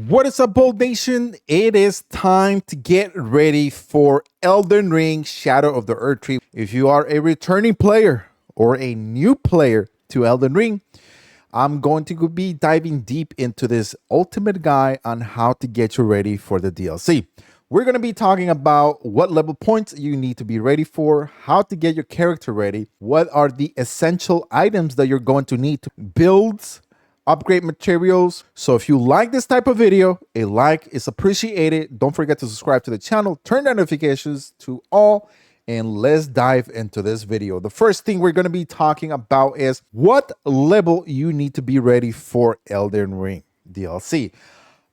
What is up, Bold Nation? It is time to get ready for Elden Ring Shadow of the Erdtree. If you are a returning player or a new player to Elden Ring, I'm going to be diving deep into this ultimate guide on how to get you ready for the DLC. We're going to be talking about what level points you need to be ready for, how to get your character ready, what are the essential items that you're going to need to build, upgrade materials. So if you like this type of video, a like is appreciated. Don't forget to subscribe to the channel, turn notifications to all, and let's dive into this video. The first thing we're going to be talking about is what level you need to be ready for Elden Ring DLC.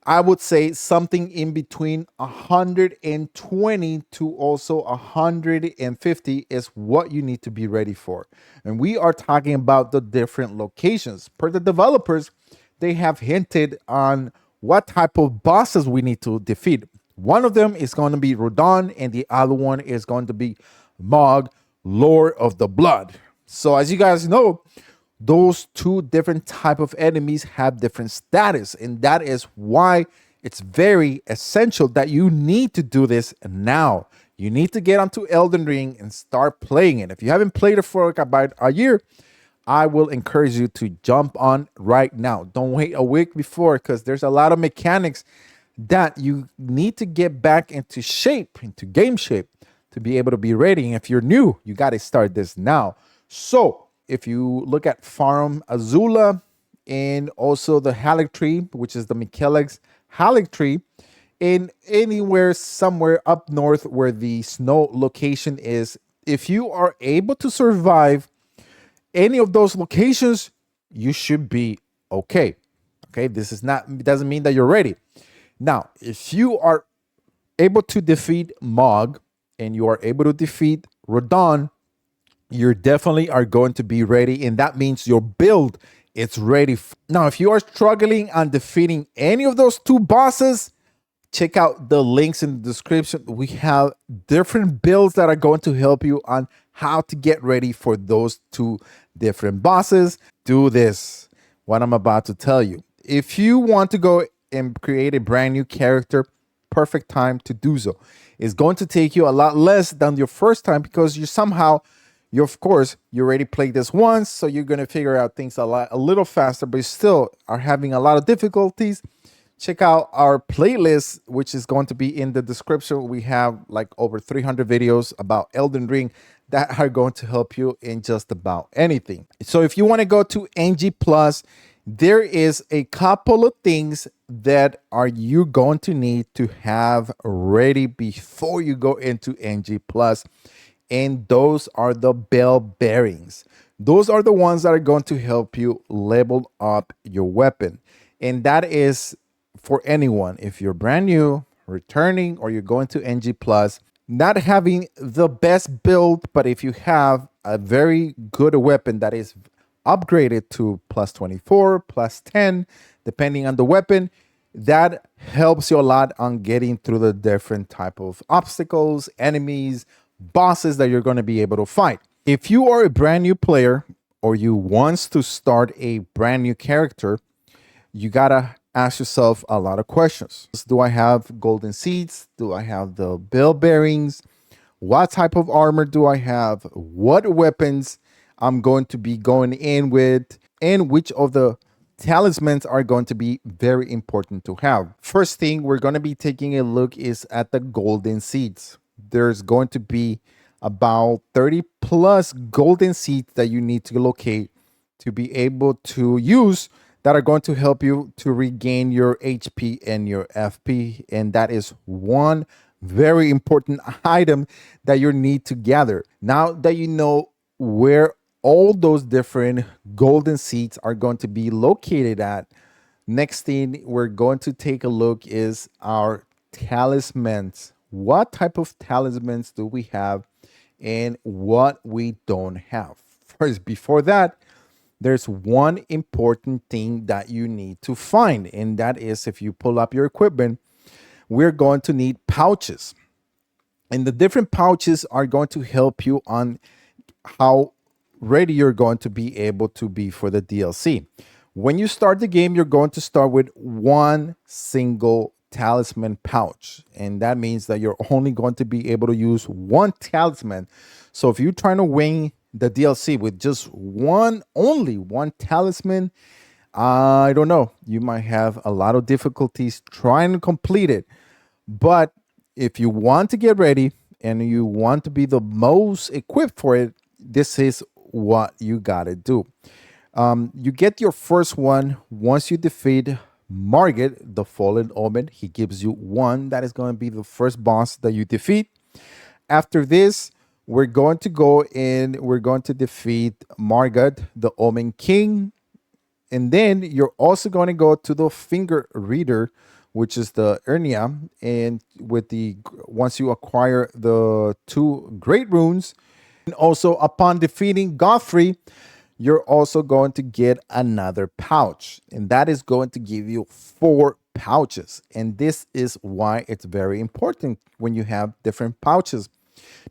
I would say something in between 120 to also 150 is what you need to be ready for. And we are talking about the different locations. Per the developers, they have hinted on what type of bosses we need to defeat. One of them is going to be Rodon, and the other one is going to be Mog, Lord of the Blood. So as you guys know, those two different type of enemies have different status, and that is why it's very essential that you need to do this now. You need to get onto Elden Ring and start playing it. If you haven't played it for like about a year, I will encourage you to jump on right now. Don't wait a week before, because there's a lot of mechanics that you need to get back into shape, into game shape, to be able to be ready. And if you're new, you got to start this now. So if you look at Farm Azula and also the Erdtree, which is the Michele's Erdtree, in anywhere somewhere up north where the snow location is, if you are able to survive any of those locations, you should be okay. Okay, this is not, it doesn't mean that you're ready. Now, if you are able to defeat Mog and you are able to defeat Rodon, you definitely are going to be ready, and that means your build is ready. Now, if you are struggling on defeating any of those two bosses, check out the links in the description. We have different builds that are going to help you on how to get ready for those two different bosses. Do this, what I'm about to tell you. If you want to go and create a brand new character, perfect time to do so. It's going to take you a lot less than your first time, because you of course you already played this once, so you're going to figure out things a little faster, but you still are having a lot of difficulties. Check out our playlist, which is going to be in the description. We have like over 300 videos about Elden Ring that are going to help you in just about anything. So if you want to go to NG Plus, there is a couple of things that you going to need to have ready before you go into NG Plus. And those are the bell bearings. Those are the ones that are going to help you level up your weapon. And that is for anyone. If you're brand new, returning, or you're going to NG Plus, not having the best build, but if you have a very good weapon that is upgraded to plus 24, plus 10, depending on the weapon, that helps you a lot on getting through the different type of obstacles, enemies, bosses that you're going to be able to fight. If you are a brand new player or you want to start a brand new character, you gotta ask yourself a lot of questions. Do I have golden seeds? Do I have the bell bearings? What type of armor do I have? What weapons I'm going to be going in with? And which of the talismans are going to be very important to have? First thing we're going to be taking a look is at the golden seeds. There's going to be about 30 plus golden seeds that you need to locate to be able to use, that are going to help you to regain your HP and your FP. And that is one very important item that you need to gather. Now that you know where all those different golden seeds are going to be located at, next thing we're going to take a look is our talismans. What type of talismans do we have and what we don't have? First, before that, there's one important thing that you need to find, and that is, if you pull up your equipment, we're going to need pouches. And the different pouches are going to help you on how ready you're going to be able to be for the DLC. When you start the game, you're going to start with one single talisman pouch. And that means that you're only going to be able to use one talisman. So if you're trying to win the DLC with just only one talisman, I don't know. You might have a lot of difficulties trying to complete it. But if you want to get ready and you want to be the most equipped for it, this is what you got to do. You get your first one once you defeat Margit, the Fallen Omen. He gives you one. That is going to be the first boss that you defeat. After this, we're going to go in, we're going to defeat Margit, the Omen King. And then you're also going to go to the Finger Reader, which is the Ernia. And once you acquire the 2 Great Runes, and also upon defeating Godfrey, you're also going to get another pouch. And that is going to give you 4 pouches. And this is why it's very important when you have different pouches,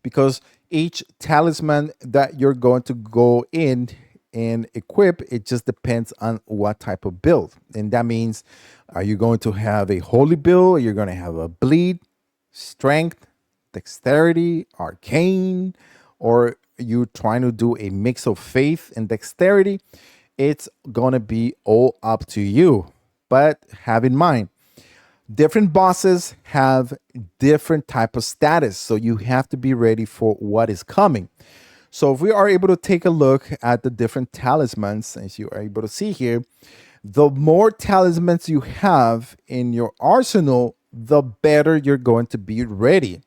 because each talisman that you're going to go in and equip, it just depends on what type of build. And that means, are you going to have a holy build? You're going to have a bleed, strength, dexterity, arcane, or you trying to do a mix of faith and dexterity? It's going to be all up to you. But have in mind, different bosses have different type of status, so you have to be ready for what is coming. So if we are able to take a look at the different talismans, as you are able to see here, the more talismans you have in your arsenal, the better you're going to be ready.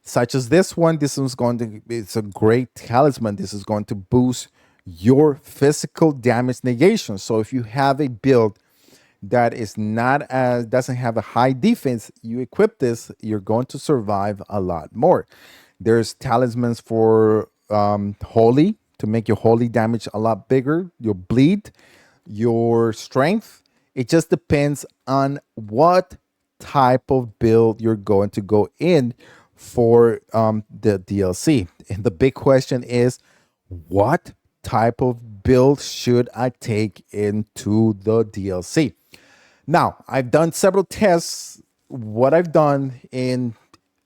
Such as this one, it's a great talisman. This is going to boost your physical damage negation. So if you have a build that doesn't have a high defense, you equip this, you're going to survive a lot more. There's talismans for holy, to make your holy damage a lot bigger, your bleed, your strength. It just depends on what type of build you're going to go in for the DLC. And the big question is, what type of build should I take into the DLC? Now, I've done several tests. What I've done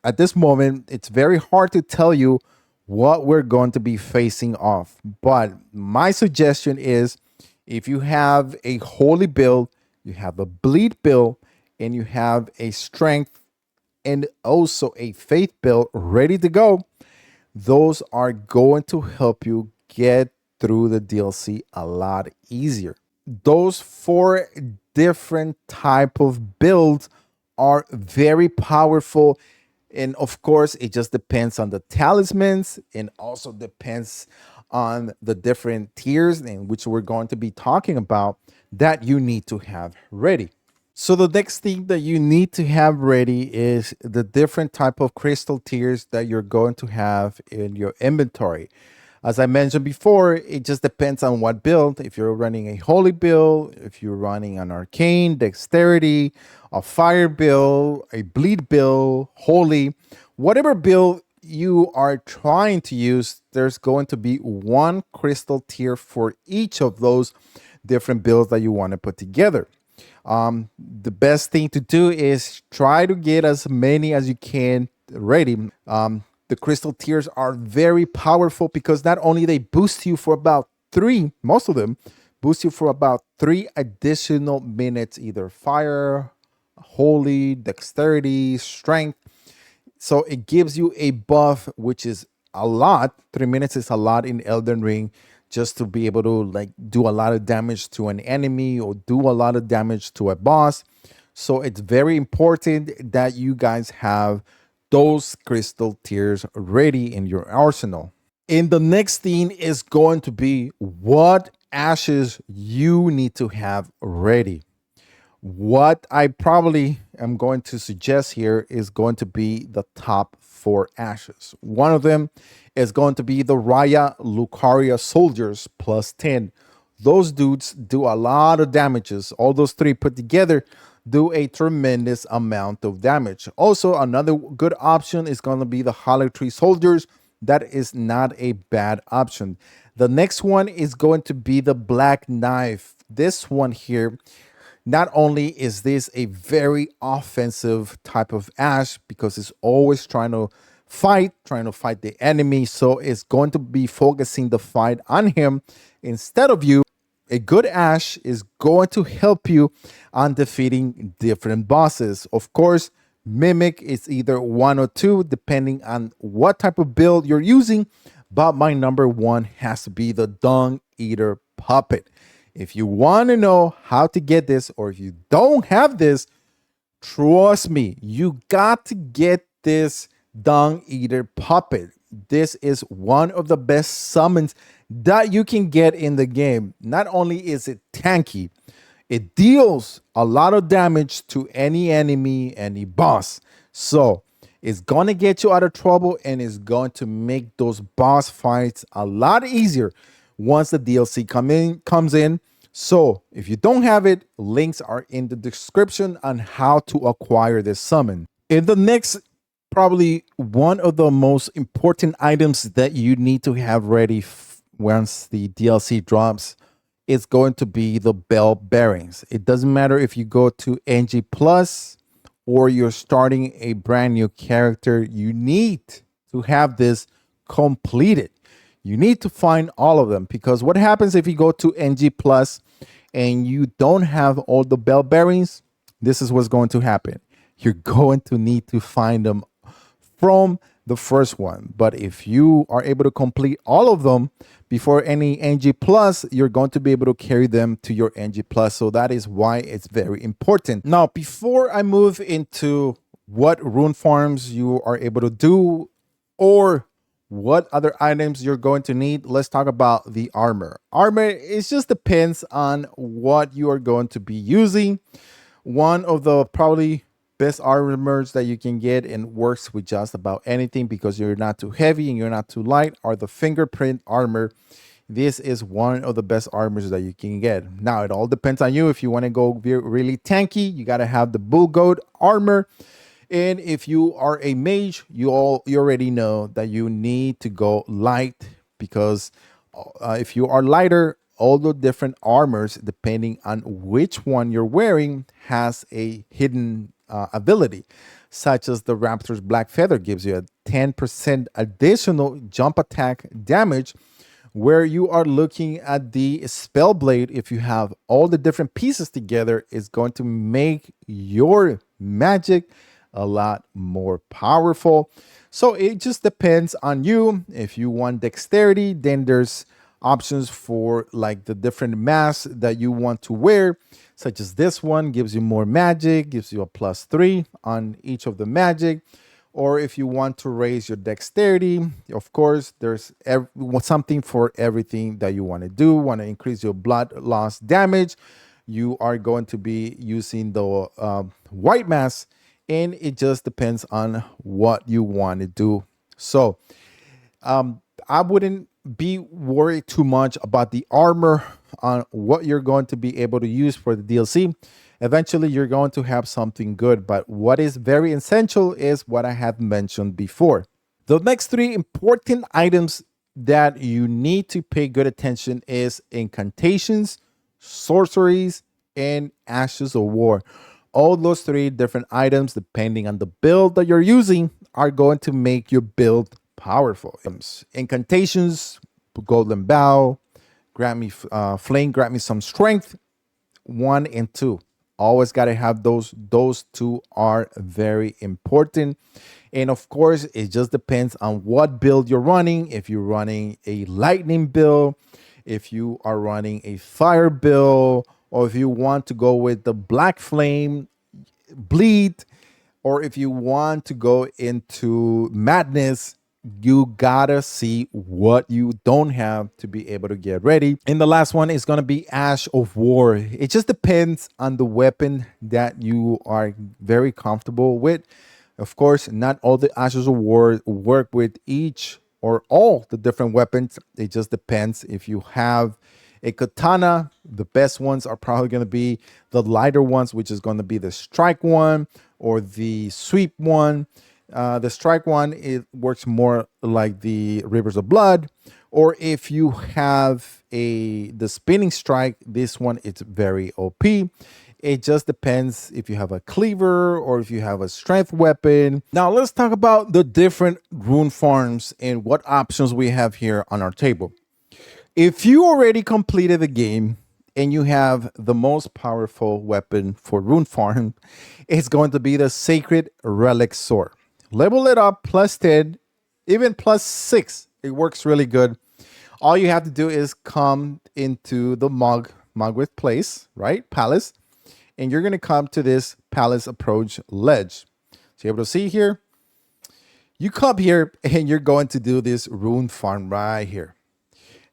at this moment, it's very hard to tell you what we're going to be facing off. But my suggestion is, if you have a holy build, you have a bleed build, and you have a strength and also a faith build ready to go, those are going to help you get through the DLC a lot easier. Those 4 different type of builds are very powerful. And of course, it just depends on the talismans, and also depends on the different tiers in which we're going to be talking about that you need to have ready. So the next thing that you need to have ready is the different type of crystal tiers that you're going to have in your inventory. As I mentioned before, it just depends on what build. If you're running a holy build, if you're running an arcane, dexterity, a fire build, a bleed build, holy, whatever build you are trying to use, there's going to be one crystal tier for each of those different builds that you want to put together. The best thing to do is try to get as many as you can ready. The crystal tiers are very powerful because not only they boost you for about 3, most of them boost you for about 3 additional minutes, either fire, holy, dexterity, strength. So it gives you a buff, which is a lot. 3 minutes is a lot in Elden Ring, just to be able to do a lot of damage to an enemy or do a lot of damage to a boss. So it's very important that you guys have those crystal tiers ready in your arsenal. And the next thing is going to be what ashes you need to have ready. What I probably am going to suggest here is going to be the top 4 ashes. One of them is going to be the Raya Lucaria Soldiers plus 10. Those dudes do a lot of damages. All those 3 put together do a tremendous amount of damage. Also, another good option is going to be the Erdtree Soldiers. That is not a bad option. The next one is going to be the Black Knife this one here, not only is this a very offensive type of Ash because it's always trying to fight the enemy, so it's going to be focusing the fight on him instead of you. A good Ash is going to help you on defeating different bosses. Of course, Mimic is either one or two, depending on what type of build you're using. But my number one has to be the Dung Eater Puppet. If you want to know how to get this, or if you don't have this, trust me, you got to get this Dung Eater Puppet. This is one of the best summons that you can get in the game. Not only is it tanky, it deals a lot of damage to any enemy, any boss. So it's going to get you out of trouble and it's going to make those boss fights a lot easier once the DLC comes in. So if you don't have it, links are in the description on how to acquire this summon. In the next, probably one of the most important items that you need to have ready once the DLC drops is going to be the bell bearings. It doesn't matter if you go to NG Plus or you're starting a brand new character, you need to have this completed. You need to find all of them, because what happens if you go to NG Plus and you don't have all the bell bearings? This is what's going to happen. You're going to need to find them from the first one. But if you are able to complete all of them before any NG Plus, you're going to be able to carry them to your NG Plus. So that is why it's very important. Now, before I move into what Rune Farms you are able to do or what other items you're going to need, let's talk about the armor. Armor, it just depends on what you are going to be using. One of the probably best armors that you can get and works with just about anything because you're not too heavy and you're not too light are the fingerprint armor. This is one of the best armors that you can get. Now, it all depends on you. If you want to go really tanky, you got to have the bull goat armor. And if you are a mage, you already know that you need to go light, because if you are lighter, all the different armors, depending on which one you're wearing, has a hidden ability, such as the Raptor's Black Feather gives you a 10% additional jump attack damage, where you are looking at the spell blade. If you have all the different pieces together, it's going to make your magic a lot more powerful. So it just depends on you. If you want dexterity, then there's options for like the different masks that you want to wear, such as this one gives you more magic, gives you a +3 on each of the magic. Or if you want to raise your dexterity, of course, there's something for everything that you want to do. Want to increase your blood loss damage, you are going to be using the white mask, and it just depends on what you want to do. So I wouldn't be worried too much about the armor on what you're going to be able to use for the DLC. Eventually, you're going to have something good, but what is very essential is what I have mentioned before. The next three important items that you need to pay good attention is incantations, sorceries, and ashes of war. All those three different items, depending on the build that you're using, are going to make your build powerful. Incantations, golden bow, grant me flame, grant me some strength. 1 and 2, always got to have those. Those two are very important. And of course, it just depends on what build you're running. If you're running a lightning build, if you are running a fire build, or if you want to go with the black flame bleed, or if you want to go into madness, you gotta see what you don't have to be able to get ready. And the last one is gonna be Ash of War. It just depends on the weapon that you are very comfortable with. Of course, not all the Ashes of War work with each or all the different weapons. It just depends. If you have a katana, the best ones are probably going to be the lighter ones, which is going to be the strike one or the sweep one. The strike one, it works more like the Rivers of Blood, or if you have the spinning strike, this one it's very OP. It just depends if you have a cleaver or if you have a strength weapon. Now let's talk about the different rune farms and what options we have here on our table. If you already completed the game and you have the most powerful weapon for rune farm, it's going to be the Sacred Relic Sword. Level it up plus 10, even plus 6. It works really good. All you have to do is come into the Mogwith place, right? Palace. And you're going to come to this palace approach ledge. So you're able to see here. You come here and you're going to do this rune farm right here.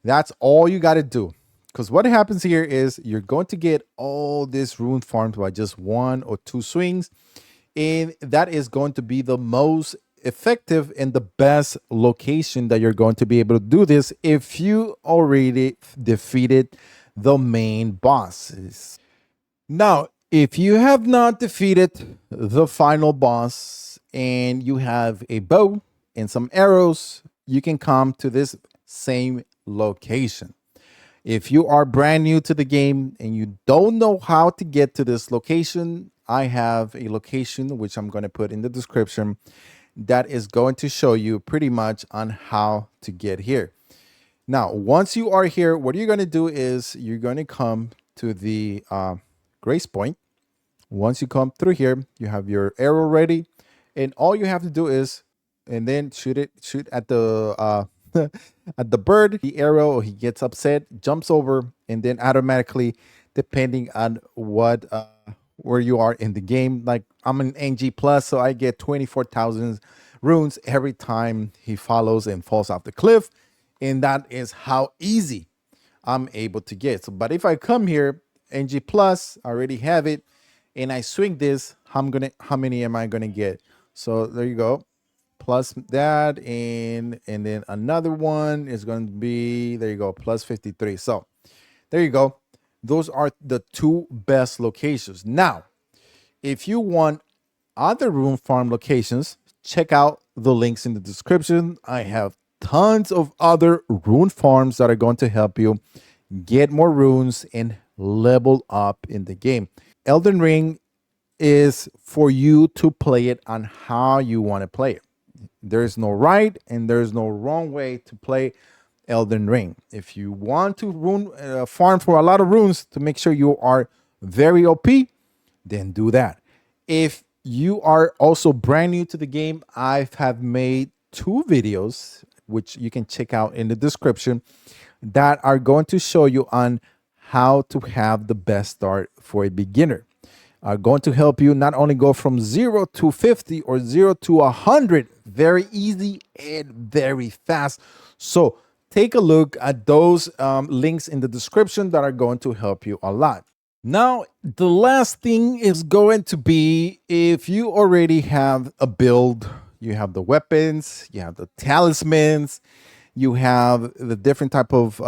That's all you got to do. Because what happens here is you're going to get all this rune farms by just 1 or 2 swings. And that is going to be the most effective and the best location that you're going to be able to do this if you already defeated the main bosses. Now, if you have not defeated the final boss and you have a bow and some arrows, you can come to this same location. If you are brand new to the game and you don't know how to get to this location, I have a location which I'm going to put in the description that is going to show you pretty much on how to get here. Now, once you are here, what you're going to do is you're going to come to the grace point. Once you come through here, you have your arrow ready, and all you have to do is, and then shoot at the at the bird. The arrow, he gets upset, jumps over, and then automatically, depending on what where you are in the game, like I'm an NG plus, so I get 24,000 runes every time he follows and falls off the cliff, and that is how easy I'm able to get. So, but if I come here, NG plus, I already have it, and I swing this, how many am I gonna get? So there you go, plus that, and then another one is going to be, there you go, plus 53. So there you go. Those are the 2 best locations. Now, if you want other rune farm locations, check out the links in the description. I have tons of other rune farms that are going to help you get more runes and level up in the game. Elden Ring is for you to play it on how you want to play it. There's no right and there's no wrong way to play Elden Ring. If you want to farm for a lot of runes to make sure you are very OP, then do that. If you are also brand new to the game, I have made 2 videos, which you can check out in the description, that are going to show you on how to have the best start for a beginner. Are going to help you not only go from 0 to 50 or 0 to 100 very easy and very fast. So take a look at those links in the description that are going to help you a lot. Now, the last thing is going to be, if you already have a build, you have the weapons, you have the talismans, you have the different type of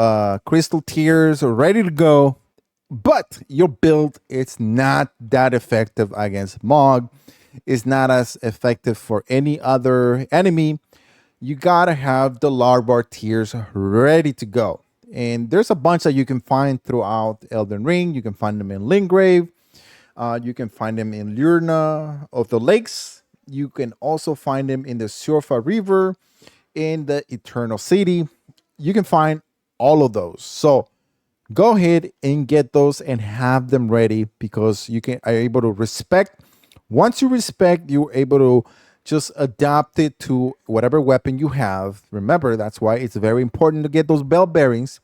crystal tiers ready to go, but your build is not that effective against Mog. It's not as effective for any other enemy. You gotta have the larvar tiers ready to go. And there's a bunch that you can find throughout Elden Ring. You can find them in Lingrave. You can find them in Lurna of the Lakes. You can also find them in the Surfa River, in the Eternal City. You can find all of those. So go ahead and get those and have them ready, because you are able to respect. Once you respect, you're able to just adapt it to whatever weapon you have. Remember, that's why it's very important to get those bell bearings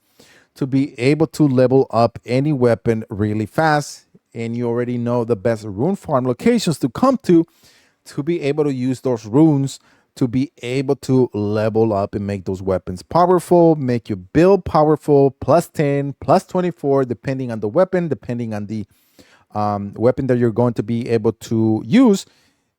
to be able to level up any weapon really fast. And you already know the best rune farm locations to come to be able to use those runes to be able to level up and make those weapons powerful, make your build powerful, plus 10, plus 24, depending on the weapon, depending on the weapon that you're going to be able to use.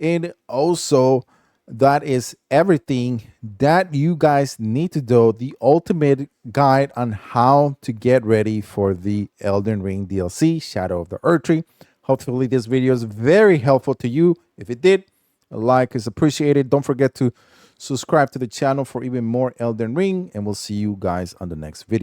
And also, that is everything that you guys need to do, the ultimate guide on how to get ready for the Elden Ring DLC, Shadow of the Erdtree. Hopefully this video is very helpful to you. If it did, A like is appreciated. Don't forget to subscribe to the channel for even more Elden Ring, and we'll see you guys on the next video.